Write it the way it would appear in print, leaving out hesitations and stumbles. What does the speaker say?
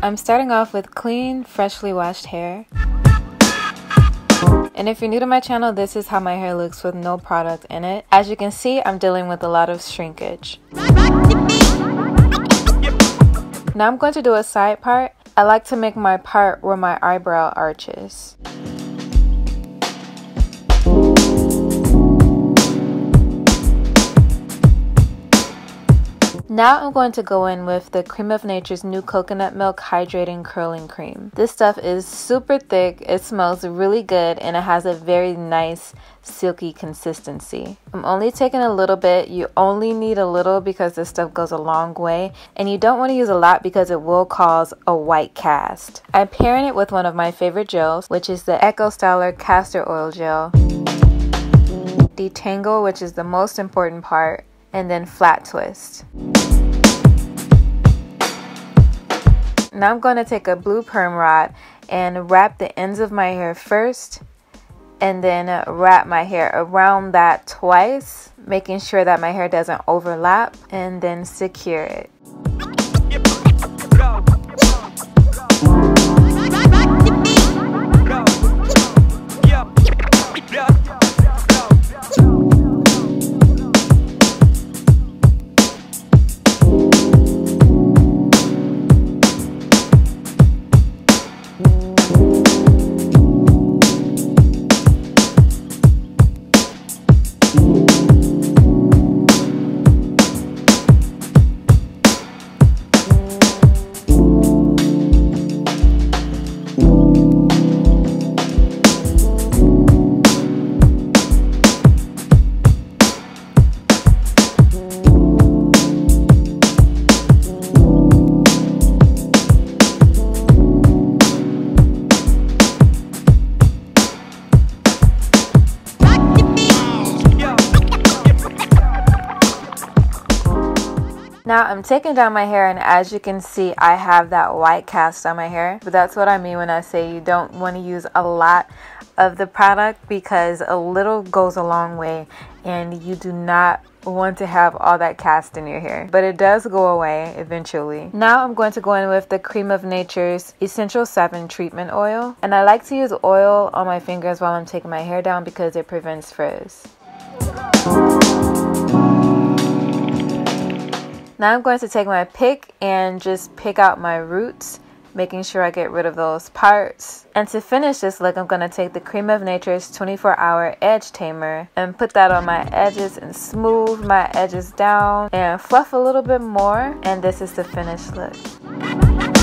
I'm starting off with clean, freshly washed hair. And if you're new to my channel, this is how my hair looks with no product in it. As you can see, I'm dealing with a lot of shrinkage. Now I'm going to do a side part. I like to make my part where my eyebrow arches. Now I'm going to go in with the Creme of Nature's new coconut milk hydrating curling cream. This stuff is super thick, it smells really good, and it has a very nice silky consistency. I'm only taking a little bit. You only need a little because this stuff goes a long way, and you don't want to use a lot because it will cause a white cast. I'm pairing it with one of my favorite gels, which is the Eco Styler castor oil gel, detangle, which is the most important part, and then flat twist. Now I'm going to take a blue perm rod and wrap the ends of my hair first, and then wrap my hair around that twice, making sure that my hair doesn't overlap, and then secure it. Now I'm taking down my hair, and as you can see, I have that white cast on my hair. But that's what I mean when I say you don't want to use a lot of the product, because a little goes a long way, and you do not want to have all that cast in your hair. But it does go away eventually. Now I'm going to go in with the Creme of Nature's Essential 7 treatment oil. And I like to use oil on my fingers while I'm taking my hair down because it prevents frizz. Now I'm going to take my pick and just pick out my roots, making sure I get rid of those parts. And to finish this look, I'm going to take the Creme of Nature's 24-hour edge tamer and put that on my edges and smooth my edges down and fluff a little bit more. And this is the finished look.